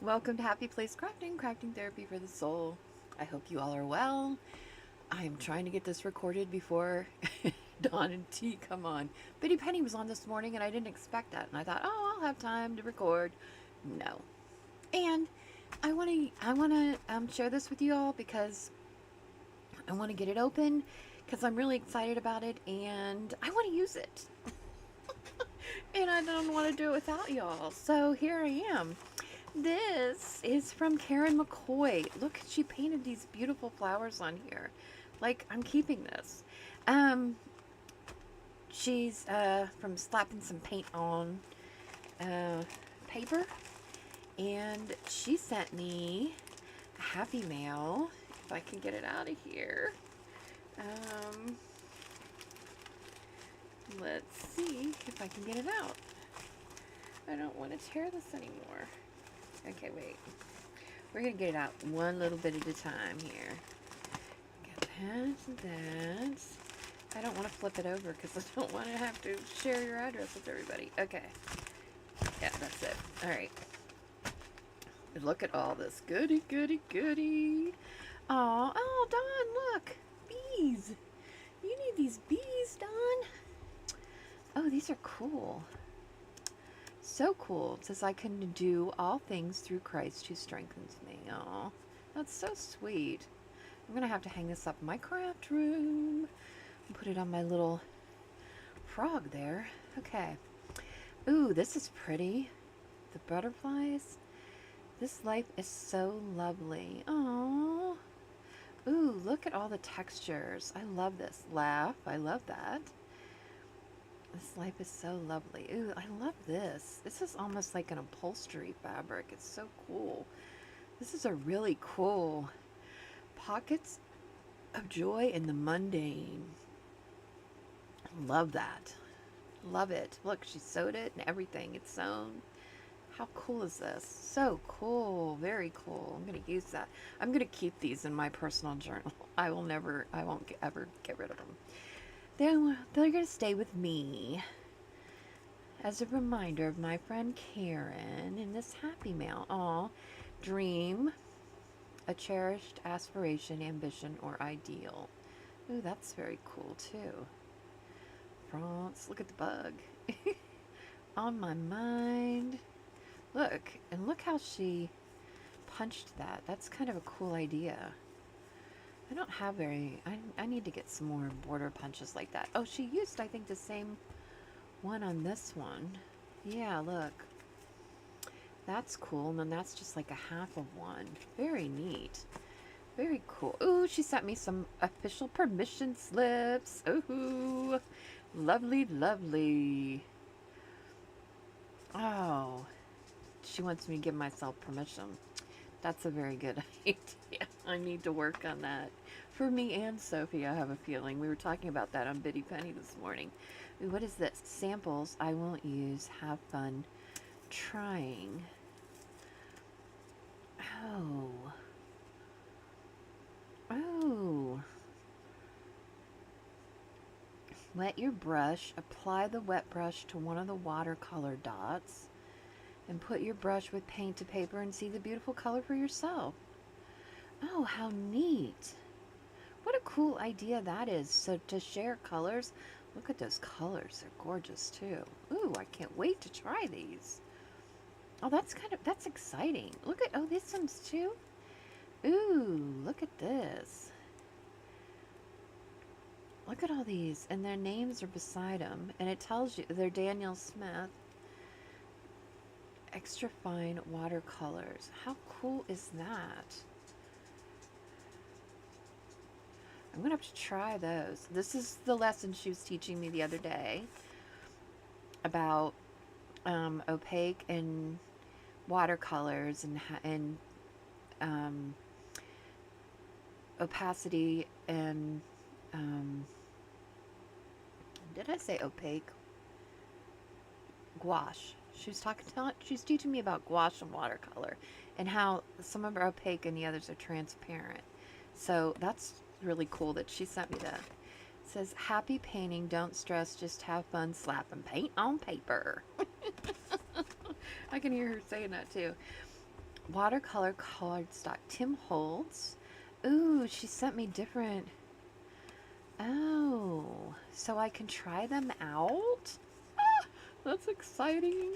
Welcome to Happy Place Crafting, crafting therapy for the soul. I hope you all are well. I'm trying to get this recorded before Dawn and T come on. Biddy Penny was on this morning and I didn't expect that. And I thought, oh, I'll have time to record. No. And I want to share this with you all because I want to get it open because I'm really excited about it and I want to use it. And I don't want to do it without y'all. So here I am. This is from Karen McKoy. Look, she painted these beautiful flowers on here. Like, I'm keeping this. She's from slapping some paint on paper. And she sent me a happy mail. If I can get it out of here. Let's see if I can get it out. I don't want to tear this anymore. Okay, wait. We're going to get it out one little bit at a time here. Got that and that. I don't want to flip it over because I don't want to have to share your address with everybody. Okay. Yeah, that's it. All right. Look at all this. Goody, goody, goody. Oh, Dawn, look. Bees. You need these bees, Dawn. Oh, these are cool. So cool. It says I can do all things through Christ who strengthens me. Oh, that's so sweet. I'm going to have to hang this up in my craft room and put it on my little frog there. Okay. Ooh, this is pretty. The butterflies. This life is so lovely. Oh. Ooh, look at all the textures. I love this. Laugh. I love that. This life is so lovely. Ooh, I love this. This is almost like an upholstery fabric. It's so cool. This is a really cool pockets of joy in the mundane. Love that. Love it. Look, she sewed it and everything. It's sewn. How cool is this? So cool. Very cool. I'm going to use that. I'm going to keep these in my personal journal. I won't ever get rid of them. They're going to stay with me as a reminder of my friend Karen in this happy mail. Aw, dream, a cherished aspiration, ambition, or ideal. Ooh, that's very cool too. France, look at the bug. On my mind. Look, and look how she punched that. That's kind of a cool idea. I don't have I need to get some more border punches like that. Oh, she used, I think, the same one on this one. Yeah, look. That's cool. And then that's just like a half of one. Very neat. Very cool. Ooh, she sent me some official permission slips. Ooh, lovely, lovely. Oh, she wants me to give myself permission. That's a very good idea. I need to work on that. For me and Sophie, I have a feeling. We were talking about that on Biddy Penny this morning. Ooh, what is this? Samples I won't use. Have fun trying. Oh. Oh. Wet your brush. Apply the wet brush to one of the watercolor dots. And put your brush with paint to paper and see the beautiful color for yourself. Oh, how neat. What a cool idea that is. So to share colors, look at those colors. They're gorgeous too. Ooh, I can't wait to try these. Oh, that's exciting. Look at, oh, these ones too. Ooh, look at this. Look at all these. And their names are beside them. And it tells you they're Daniel Smith. Extra fine watercolors. How cool is that? I'm going to have to try those. This is the lesson she was teaching me the other day about opaque and watercolors and opacity and did I say opaque? Gouache. She's teaching me about gouache and watercolor and how some of them are opaque and the others are transparent. So that's really cool that she sent me that. It says, happy painting, don't stress, just have fun, slap and paint on paper. I can hear her saying that too. watercolor cardstock. Tim Holtz. Ooh, she sent me different. Oh, so I can try them out? Ah, that's exciting.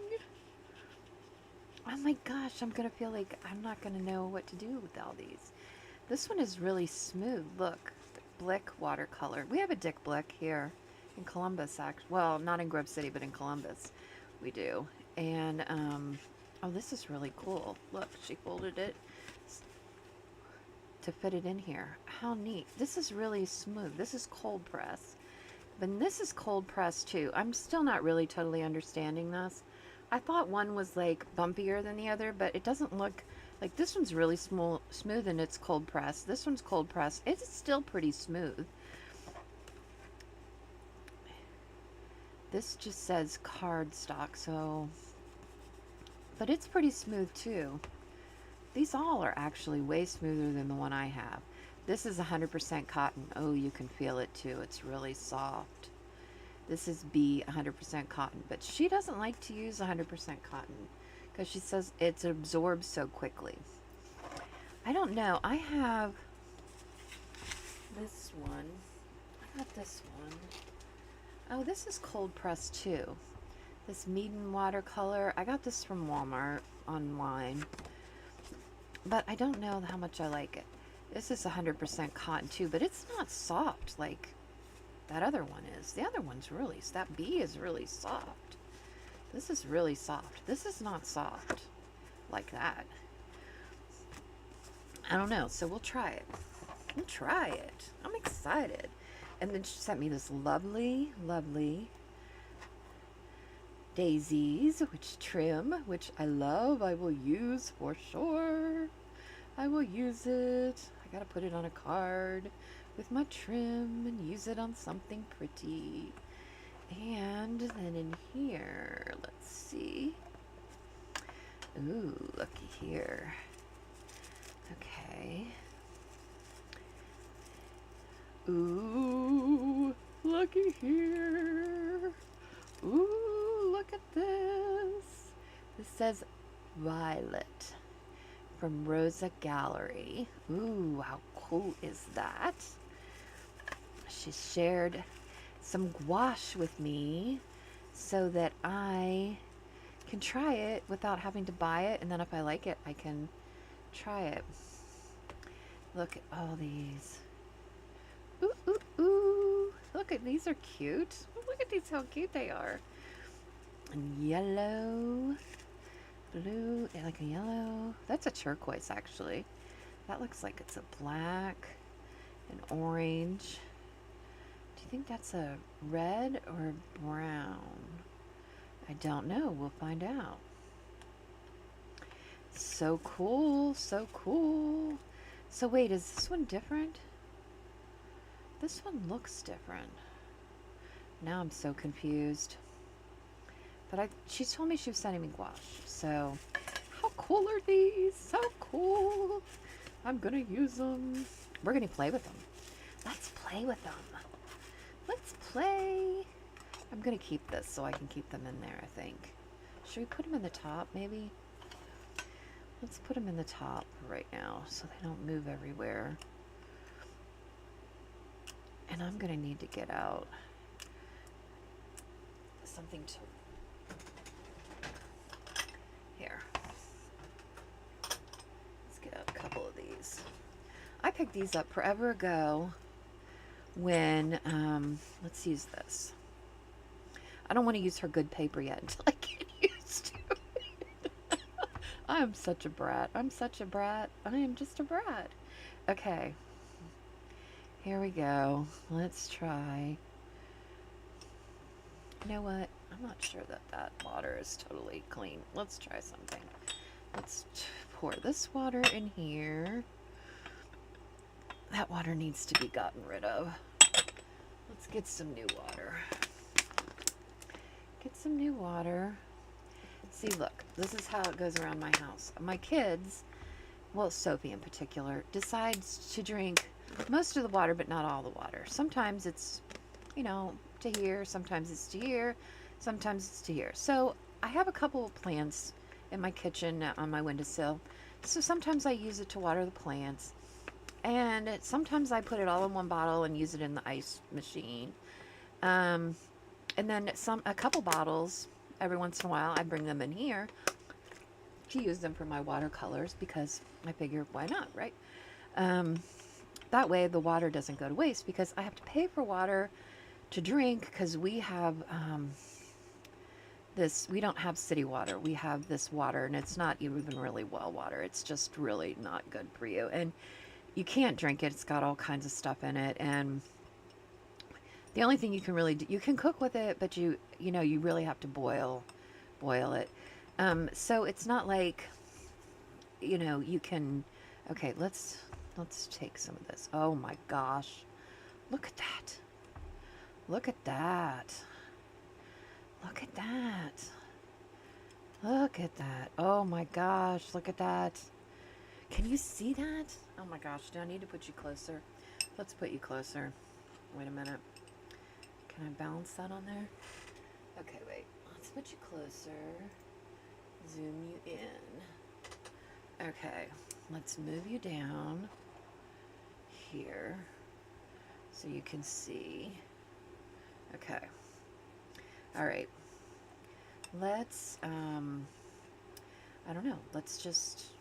Oh my gosh, I'm gonna feel like I'm not gonna know what to do with all these. This one is really smooth. Look, Blick watercolor. We have a Dick Blick here in Columbus, actually. Well, not in Grove City, but in Columbus we do. And, oh, this is really cool. Look, she folded it to fit it in here. How neat. This is really smooth. This is cold press. But this is cold press too. I'm still not really totally understanding this. I thought one was like bumpier than the other, but it doesn't look like this one's really smooth and it's cold press. This one's cold press. It's still pretty smooth. This just says cardstock, so, but it's pretty smooth too. These all are actually way smoother than the one I have. This is 100% cotton. Oh, you can feel it too. It's really soft. This is B, 100% cotton, but she doesn't like to use 100% cotton because she says it absorbs so quickly. I don't know. I have this one. I got this one. Oh, this is cold pressed too. This Meaden watercolor. I got this from Walmart online, but I don't know how much I like it. This is 100% cotton too, but it's not soft like that other one is. The other one's really, that B is really soft. This is really soft. This is not soft like that. I don't know, so we'll try it. We'll try it. I'm excited. And then she sent me this lovely, lovely daisies, which trim, which I love. I will use for sure. I will use it. I gotta put it on a card with my trim and use it on something pretty. And then in here, let's see. Ooh, looky here. Okay. Ooh, looky here. Ooh, look at this. This says Violet from Rosa Gallery. Ooh, how cool is that? She shared some gouache with me so that I can try it without having to buy it, and then if I like it, I can try it. Look at all these. Ooh, ooh, ooh. Look at these, are cute. Look at these, how cute they are. And yellow, blue, like a yellow. That's a turquoise, actually. That looks like it's a black, an orange. Do you think that's a red or a brown? I don't know. We'll find out. So cool. So cool. So wait, is this one different? This one looks different. Now I'm so confused. But she told me she was sending me gouache. So how cool are these? So cool. I'm going to use them. We're going to play with them. Let's play with them. Let's play. I'm going to keep this so I can keep them in there, I think. Should we put them in the top, maybe? Let's put them in the top right now so they don't move everywhere. And I'm going to need to get out something to... Here. Let's get out a couple of these. I picked these up forever ago when, let's use this. I don't want to use her good paper yet until I get used to it. I am such a brat. I'm such a brat. I am just a brat. Okay. Here we go. Let's try. You know what? I'm not sure that that water is totally clean. Let's try something. Let's pour this water in here. That water needs to be gotten rid of. Let's get some new water. Get some new water. See, look, this is how it goes around my house. My kids, well, Sophie in particular, decides to drink most of the water, but not all the water. Sometimes it's, you know, to here, sometimes it's to here, sometimes it's to here. So I have a couple of plants in my kitchen on my windowsill So sometimes I use it to water the plants. And sometimes I put it all in one bottle and use it in the ice machine. Um, and then a couple bottles, every once in a while, I bring them in here to use them for my watercolors because I figure why not, right? Um, that way the water doesn't go to waste because I have to pay for water to drink because we have we don't have city water. We have this water and it's not even really well water. It's just really not good for you. And you can't drink it. It's got all kinds of stuff in it. And the only thing you can really do, you can cook with it, but you really have to boil it. So it's not like, you can, okay, let's take some of this. Oh my gosh. Look at that. Look at that. Look at that. Look at that. Oh my gosh, look at that. Can you see that? Oh my gosh, do I need to put you closer? Let's put you closer. Wait a minute. Can I balance that on there? Okay, wait. Let's put you closer. Zoom you in. Okay, let's move you down here so you can see. Okay. All right. Let's, I don't know. Let's just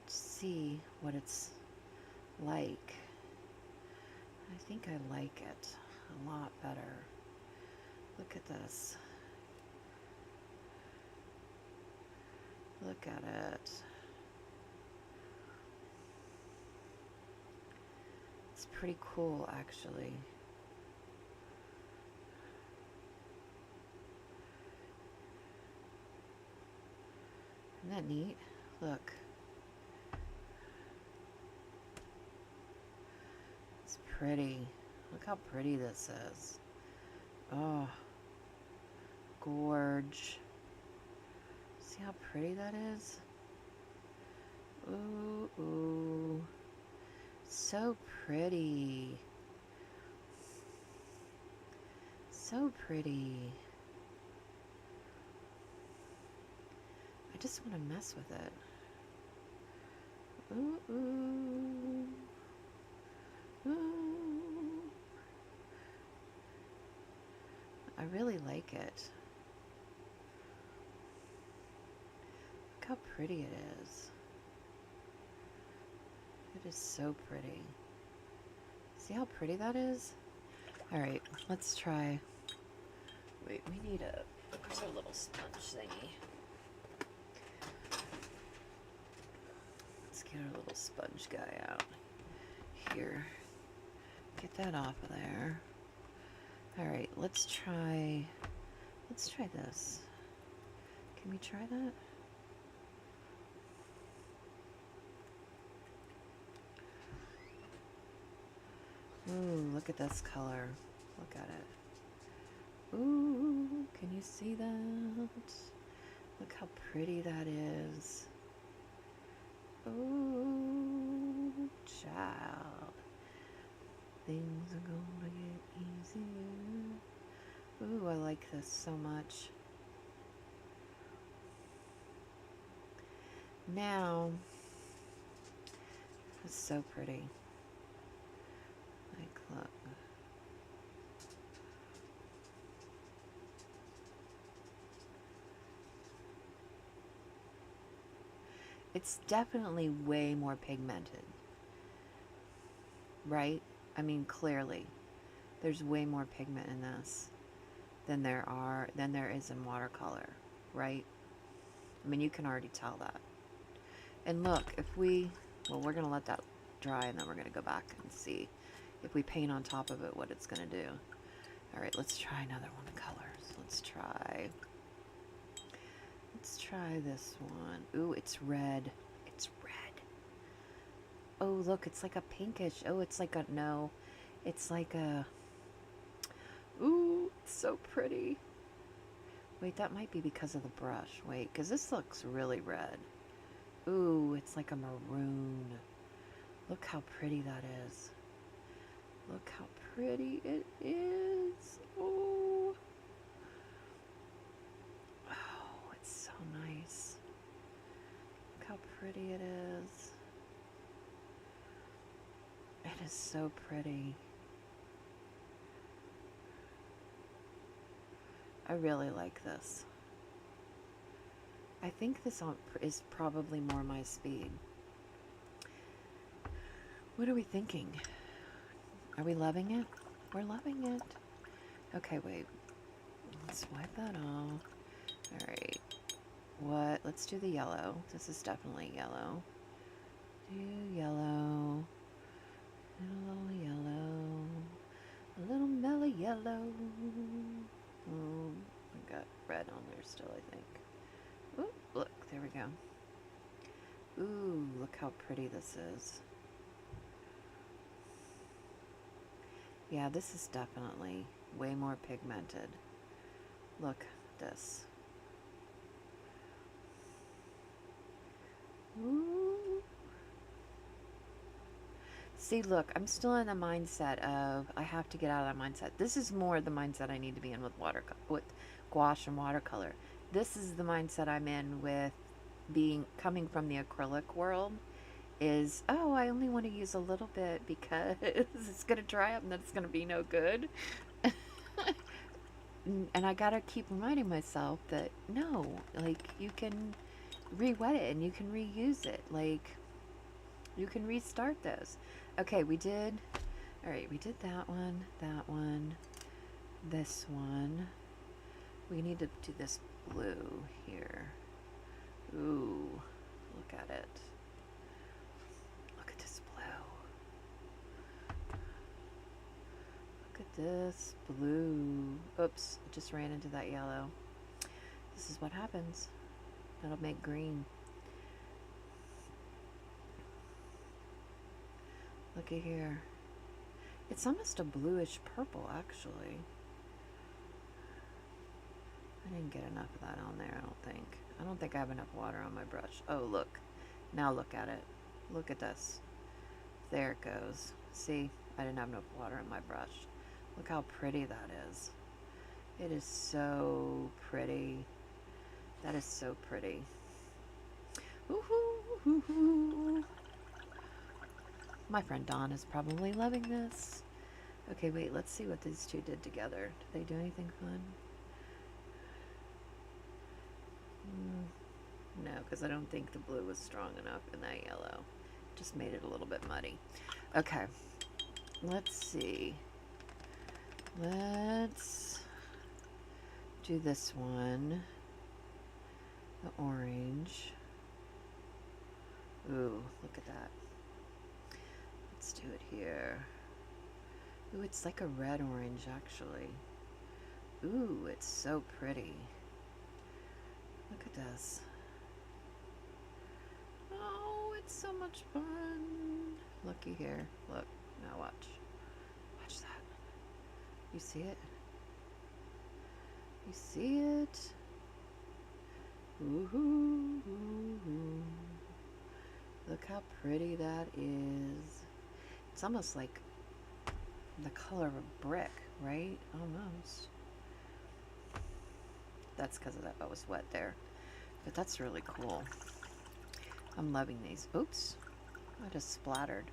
see what it's like. I think I like it a lot better. Look at this. Look at it. It's pretty cool, actually. Isn't that neat? Look. It's pretty. Look how pretty this is. Oh. Gorge. See how pretty that is? Ooh, ooh. So pretty. So pretty. I just want to mess with it. Ooh, ooh. Ooh. I really like it. Look how pretty it is. It is so pretty. See how pretty that is? Alright, let's try. Wait, we need where's our little sponge thingy? Let's get our little sponge guy out. Here. Get that off of there. Alright, let's try this. Can we try that? Ooh, look at this color. Look at it. Ooh, can you see that? Look how pretty that is. Ooh, child. Things are gonna get easier. Ooh, I like this so much. Now, it's so pretty. Like, look. It's definitely way more pigmented, right? I mean, clearly, there's way more pigment in this than there is in watercolor, right? I mean, you can already tell that. And look, we're gonna let that dry, and then we're gonna go back and see if we paint on top of it what it's gonna do. All right, let's try another one of colors. Let's try this one. Ooh, it's red. It's red. Oh, look, it's like a pinkish. Oh, it's like a, ooh, it's so pretty. Wait, that might be because of the brush. Wait, because this looks really red. Ooh, it's like a maroon. Look how pretty that is. Look how pretty it is. Oh. Oh, it's so pretty it is. It is so pretty. I really like this. I think this is probably more my speed. What are we thinking? Are we loving it? We're loving it. Okay, wait. Let's wipe that off. All right. What? Let's do the yellow. This is definitely yellow. Do yellow. A little yellow. A little mellow yellow. Oh, I got red on there still, I think. Ooh, look, there we go. Ooh, look how pretty this is. Yeah, this is definitely way more pigmented. Look at this. Ooh. See, look, I'm still in the mindset of I have to get out of that mindset. This is more the mindset I need to be in with with gouache and watercolor. This is the mindset I'm in with coming from the acrylic world. Is, oh, I only want to use a little bit because it's going to dry up and then it's going to be no good. And I got to keep reminding myself that no, like, you can re-wet it and you can reuse it. Like, you can restart those. Okay, we did, all right, we did that one, this one. We need to do this blue here. Ooh, look at it. Look at this blue. Look at this blue. Oops, I just ran into that yellow. This is what happens. That'll make green. Looky here. It's almost a bluish purple, actually. I didn't get enough of that on there, I don't think. I don't think I have enough water on my brush. Oh, look. Now look at it. Look at this. There it goes. See? I didn't have enough water on my brush. Look how pretty that is. It is so pretty. That is so pretty. Woohoo! My friend Dawn is probably loving this. Okay, wait, let's see what these two did together. Did they do anything fun? No, because I don't think the blue was strong enough in that yellow. Just made it a little bit muddy. Okay, let's see. Let's do this one. The orange. Ooh, look at that. Let's do it here. Ooh, it's like a red orange, actually. Ooh, it's so pretty. Look at this. Oh, it's so much fun. Looky here. Look. Now watch. Watch that. You see it? You see it? Ooh. Look how pretty that is. It's almost like the color of a brick, right? Almost. That's because of that. I was wet there. But that's really cool. I'm loving these. Oops. I just splattered.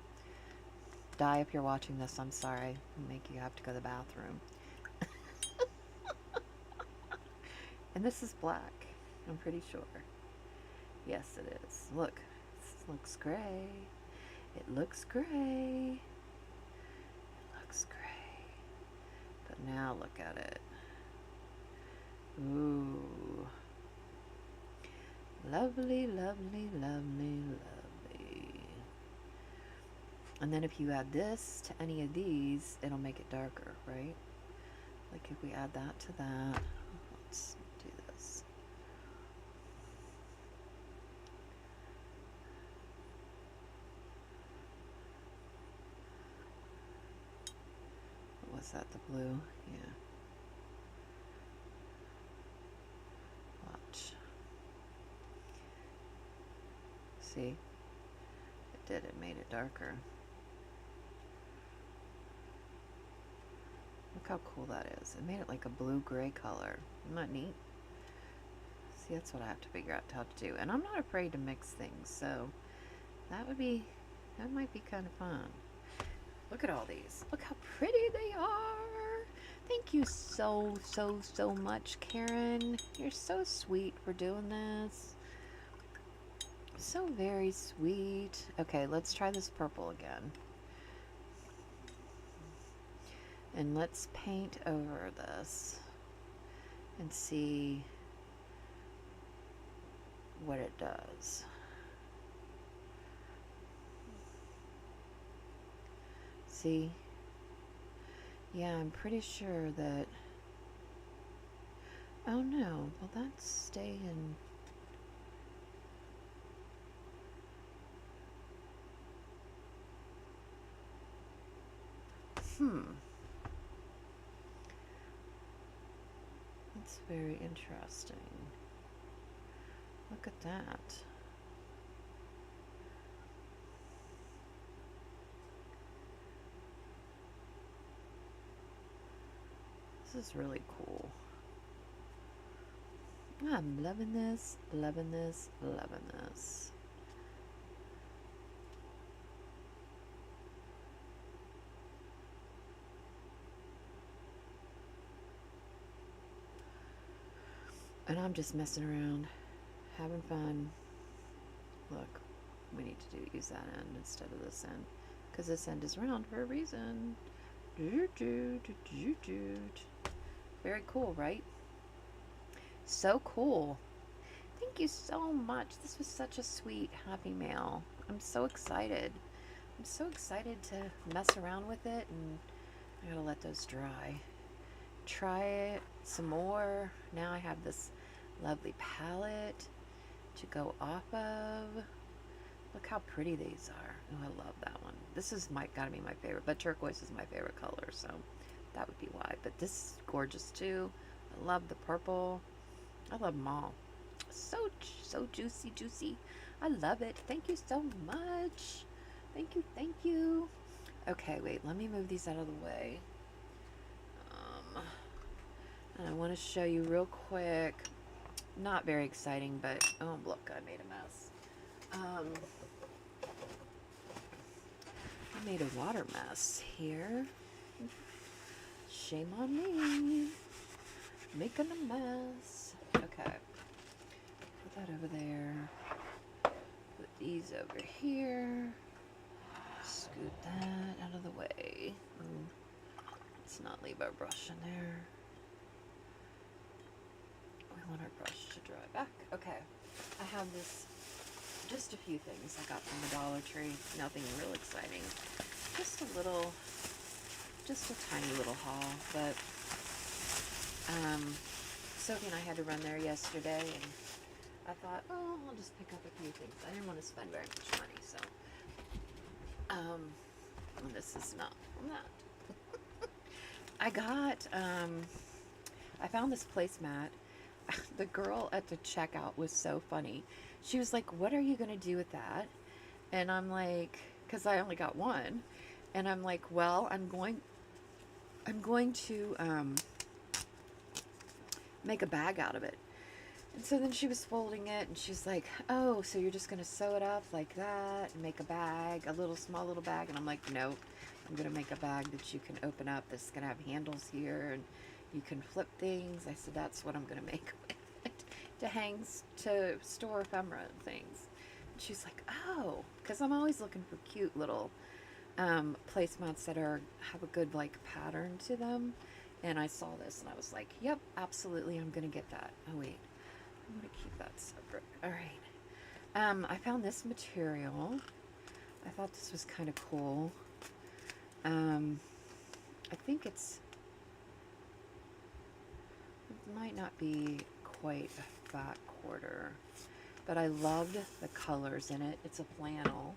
Di, if you're watching this, I'm sorry. I'll make you have to go to the bathroom. And this is black. I'm pretty sure. Yes, it is. Look. It looks gray. It looks gray. It looks gray. But now look at it. Ooh. Lovely, lovely, lovely, lovely. And then if you add this to any of these, it'll make it darker, right? Like if we add that to that. Let's do this. What was that, the blue? Yeah. Watch. See? It did. It made it darker. Look how cool that is. It made it like a blue-gray color. Isn't that neat? See, that's what I have to figure out how to do. And I'm not afraid to mix things, so that might be kind of fun. Look at all these. Look how pretty they are. Thank you so, so, so much, Karen. You're so sweet for doing this. So very sweet. Okay, let's try this purple again. And let's paint over this and see what it does. See? Yeah, I'm pretty sure that... Oh no, will that stay in... That's very interesting. Look at that. This is really cool. I'm loving this, loving this, loving this. And I'm just messing around, having fun. Look, we need to use that end instead of this end, because this end is round for a reason. Very cool, right? So cool. Thank you so much. This was such a sweet, happy mail. I'm so excited. I'm so excited to mess around with it, and I gotta let those dry. Try it some more. Now I have this lovely palette to go off of. Look how pretty these are. Oh, I love that one. This is gotta be my favorite, but turquoise is my favorite color, so that would be why. But this is gorgeous too. I love the purple. I love them all. So juicy, juicy. I love it. Thank you so much. Thank you, thank you. Okay, wait, let me move these out of the way. And I want to show you real quick. Not very exciting, but oh look, I made a mess. I made a water mess here. Shame on me. Making a mess. Okay. Put that over there. Put these over here. Scoot that out of the way. Let's not leave our brush in there. We want our brush to dry back. Okay. I have this, just a few things I got from the Dollar Tree. Nothing real exciting. Just a tiny little haul, but Sophie and I had to run there yesterday, and I thought, oh, I'll just pick up a few things. I didn't want to spend very much money, so and this is not from that. I found this placemat. The girl at the checkout was so funny. She was like, what are you gonna do with that? And I'm like, because I only got one, and I'm like, well, I'm going to make a bag out of it. And so then she was folding it, and she's like, oh, so you're just going to sew it up like that and make a bag, small little bag? And I'm like, nope, I'm going to make a bag that you can open up that's going to have handles here, and you can flip things. I said, that's what I'm going to make with it, to store ephemera and things. And she's like, oh, because I'm always looking for cute little placemats that have a good pattern to them. And I saw this and I was like, yep, absolutely, I'm gonna get that. Oh wait, I'm gonna keep that separate. All right. I found this material. I thought this was kind of cool. I think it might not be quite a fat quarter, but I loved the colors in it. It's a flannel,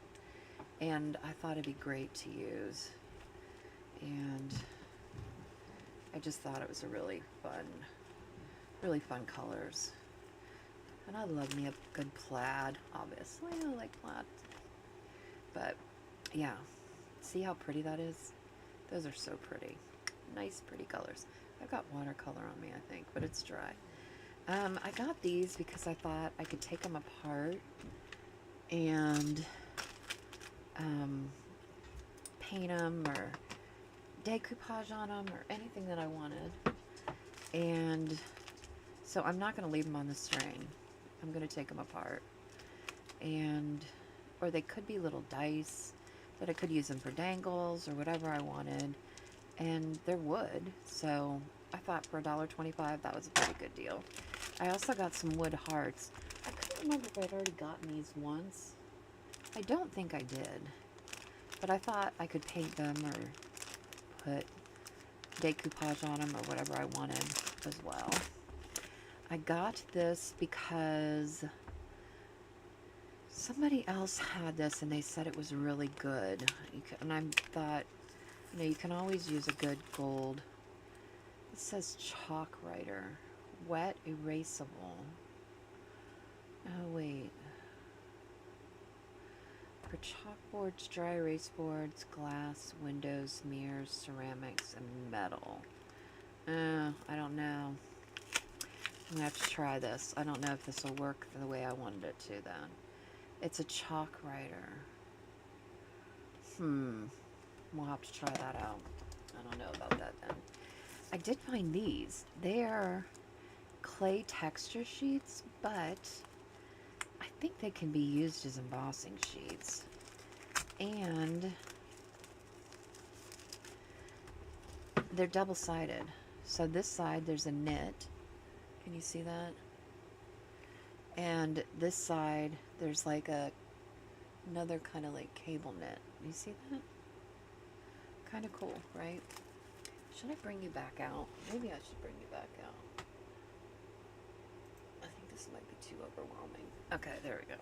and I thought it'd be great to use. And I just thought it was a really fun colors. And I love me a good plaid, obviously. I like plaid. But yeah, see how pretty that is? Those are so pretty. Nice, pretty colors. I've got watercolor on me, I think, but it's dry. I got these because I thought I could take them apart and um, paint them or decoupage on them or anything that I wanted. And so I'm not going to leave them on the string. I'm going to take them apart. And, or they could be little dice that I could use them for dangles or whatever I wanted. And they're wood, so I thought for $1.25 that was a pretty good deal. I also got some wood hearts. I couldn't remember if I'd already gotten these once. I don't think I did. But I thought I could paint them or put decoupage on them or whatever I wanted as well. I got this because somebody else had this and they said it was really good. And I thought, you know, you can always use a good gold. It says chalk writer. Wet erasable. Oh, wait. For chalkboards, dry erase boards, glass, windows, mirrors, ceramics, and metal. I don't know. I'm going to have to try this. I don't know if this will work the way I wanted it to then. It's a chalk writer. We'll have to try that out. I don't know about that then. I did find these. They are clay texture sheets, but I think they can be used as embossing sheets. And they're double-sided. So this side there's a knit. Can you see that? And this side there's like another kind of like cable knit. You see that? Kind of cool, right? Should I bring you back out? Maybe I should bring you back out. I think this might be too overwhelming. Okay, there we go.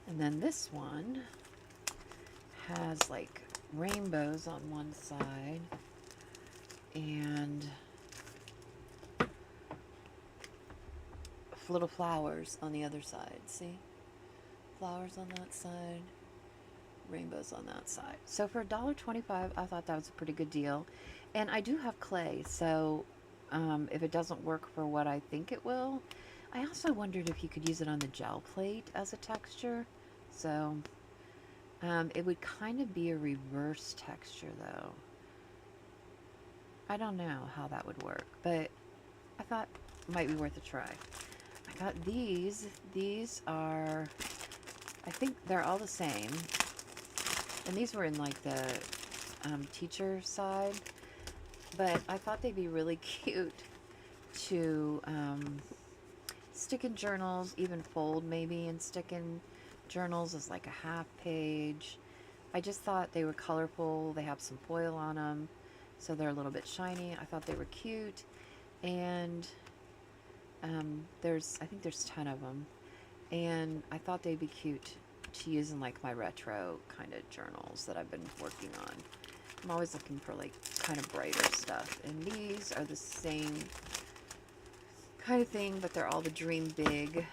And then this one has like rainbows on one side and little flowers on the other side. See? Flowers on that side, rainbows on that side. So for $1.25, I thought that was a pretty good deal. And I do have clay, so if it doesn't work for what I think it will, I also wondered if you could use it on the gel plate as a texture. So it would kind of be a reverse texture, though. I don't know how that would work, but I thought it might be worth a try. I got these. These are, I think they're all the same. And these were in like the teacher side. But I thought they'd be really cute to stick in journals, even fold maybe and stick in journals as like a half page. I just thought they were colorful. They have some foil on them, so they're a little bit shiny. I thought they were cute. And I think there's 10 of them. And I thought they'd be cute to use in like my retro kind of journals that I've been working on. I'm always looking for like kind of brighter stuff. And these are the same kind of thing, but they're all the Dream Big.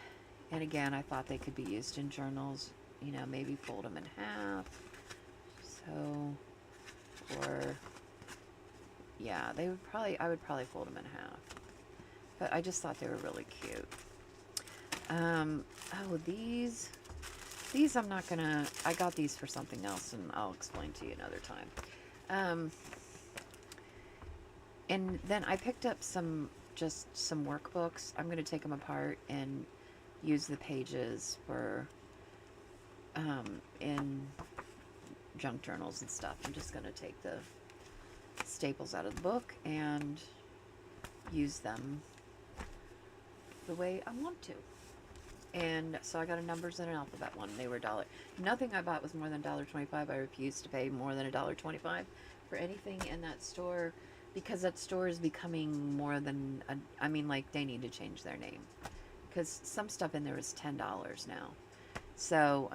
And again, I thought they could be used in journals. You know, maybe fold them in half. So, or yeah, I would probably fold them in half. But I just thought they were really cute. Oh, these I'm not gonna, I got these for something else and I'll explain to you another time. And then I picked up just some workbooks. I'm going to take them apart and use the pages for, in junk journals and stuff. I'm just going to take the staples out of the book and use them the way I want to. And so I got a numbers and an alphabet one. They were $1. Nothing I bought was more than $1.25. I refused to pay more than $1.25 for anything in that store, because that store is becoming more than I mean, like, they need to change their name, because some stuff in there is $10 now. So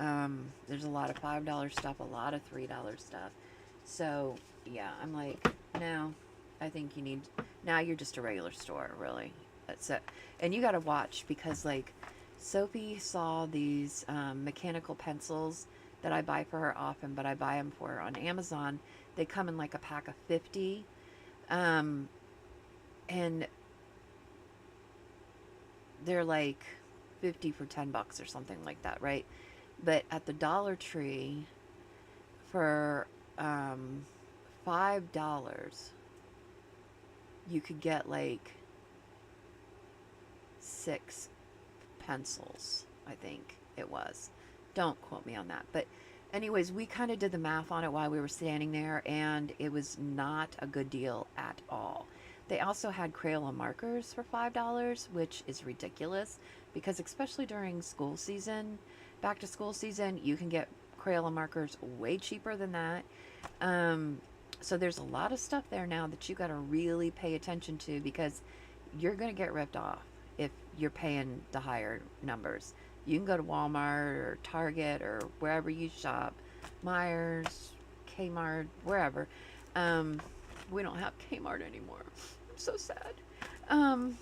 there's a lot of $5 stuff, a lot of $3 stuff. So yeah, I'm like, no, I think you need, now you're just a regular store, really. That's it. And you got to watch, because like Sophie saw these mechanical pencils that I buy for her often, but I buy them for her on Amazon. They come in like a pack of 50. And they're like 50 for $10 or something like that, right? But at the Dollar Tree for um, $5, you could get like 6 pencils, I think it was. Don't quote me on that. But, anyways, we kind of did the math on it while we were standing there, and it was not a good deal at all. They also had Crayola markers for $5, which is ridiculous because, especially during school season, back to school season, you can get Crayola markers way cheaper than that. Um, so there's a lot of stuff there now that you got to really pay attention to because you're going to get ripped off if you're paying the higher numbers. You can go to Walmart or Target or wherever you shop, Myers, Kmart, wherever. Um, we don't have Kmart anymore. I'm so sad. Um,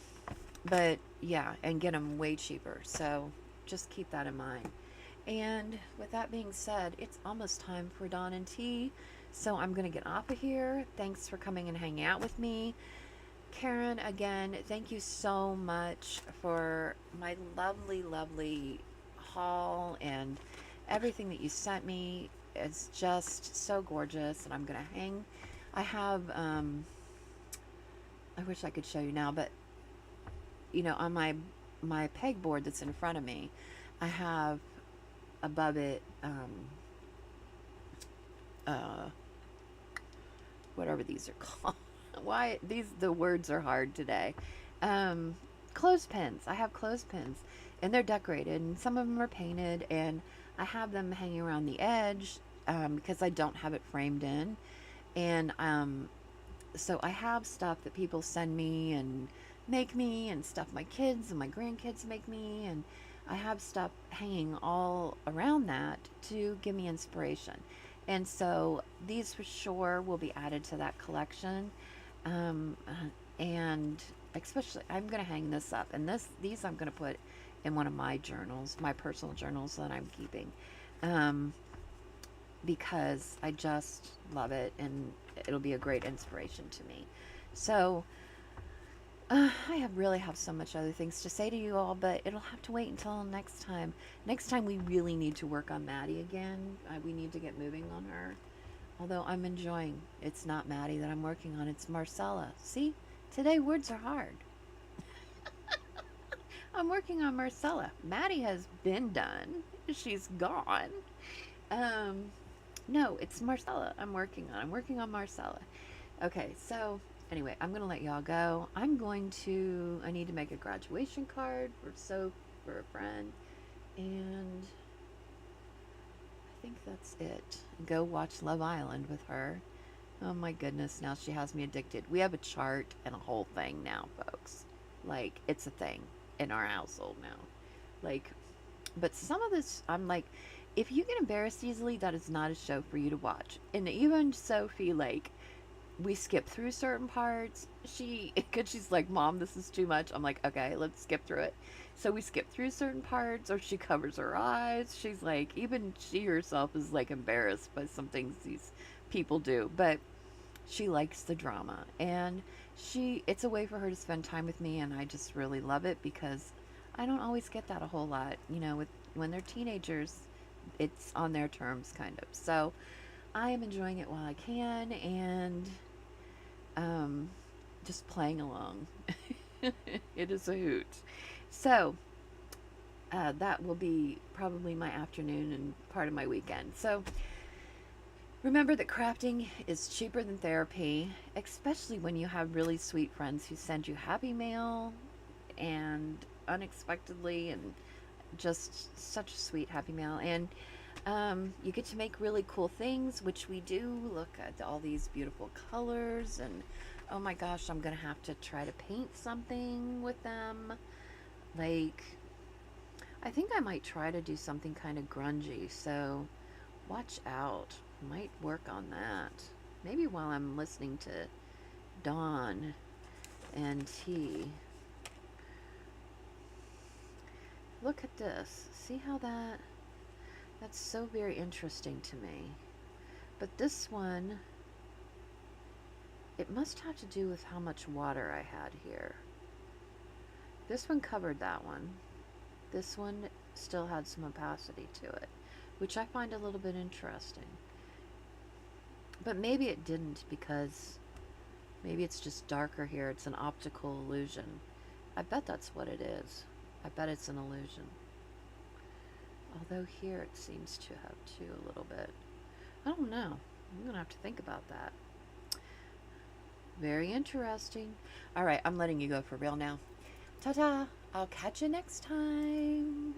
but yeah, and get them way cheaper. So just keep that in mind. And with that being said, it's almost time for Dawn and Tea. So I'm going to get off of here. Thanks for coming and hanging out with me. Karen, again, thank you so much for my lovely, lovely haul and everything that you sent me. It's just so gorgeous, and I'm going to hang. I have, I wish I could show you now, but on my pegboard that's in front of me, I have above it, uh, whatever these are called. Why the words are hard today. Um, Clothespins. I have clothespins, and they're decorated, and some of them are painted, and I have them hanging around the edge because I don't have it framed in, and so I have stuff that people send me and make me, and stuff my kids and my grandkids make me, and I have stuff hanging all around that to give me inspiration. And so these for sure will be added to that collection. And especially, I'm going to hang this up, and these I'm going to put in one of my journals, my personal journals that I'm keeping, um, because I just love it, and it'll be a great inspiration to me. So I really have so much other things to say to you all, but it'll have to wait until next time. Next time we really need to work on Maddie again. We need to get moving on her. Although I'm enjoying, it's not Maddie that I'm working on, it's Marcella. See, today words are hard. I'm working on Marcella. Maddie has been done. She's gone. Um, no, it's Marcella I'm working on. I'm working on Marcella. Okay, so anyway, I'm going to let y'all go. I need to make a graduation card for a friend. And I think that's it. Go watch Love Island with her. Oh my goodness, now she has me addicted. We have a chart and a whole thing now, folks. Like, it's a thing in our household now. Like, but some of this, I'm like, if you get embarrassed easily, that is not a show for you to watch. And even Sophie, like, we skip through certain parts. Because she's like, Mom, this is too much. I'm like, okay, let's skip through it. So we skip through certain parts, or she covers her eyes. She's like, even she herself is like embarrassed by some things these people do. But she likes the drama, and it's a way for her to spend time with me, and I just really love it because I don't always get that a whole lot, with when they're teenagers. It's on their terms, kind of. So I am enjoying it while I can, and um, just playing along. It is a hoot. So that will be probably my afternoon and part of my weekend. So remember that crafting is cheaper than therapy, especially when you have really sweet friends who send you happy mail and unexpectedly, and just such a sweet happy mail. And you get to make really cool things, which we do. Look at all these beautiful colors, and oh my gosh, I'm gonna have to try to paint something with them. Like, I think I might try to do something kind of grungy, so watch out. Might work on that. Maybe while I'm listening to Dawn and Tea. Look at this. See how that's so very interesting to me. But this one, it must have to do with how much water I had here. This one covered that one. This one still had some opacity to it, which I find a little bit interesting. But maybe it didn't, because maybe it's just darker here. It's an optical illusion. I bet that's what it is. I bet it's an illusion. Although here it seems to have too a little bit. I don't know. I'm going to have to think about that. Very interesting. All right, I'm letting you go for real now. Ta-ta. I'll catch you next time.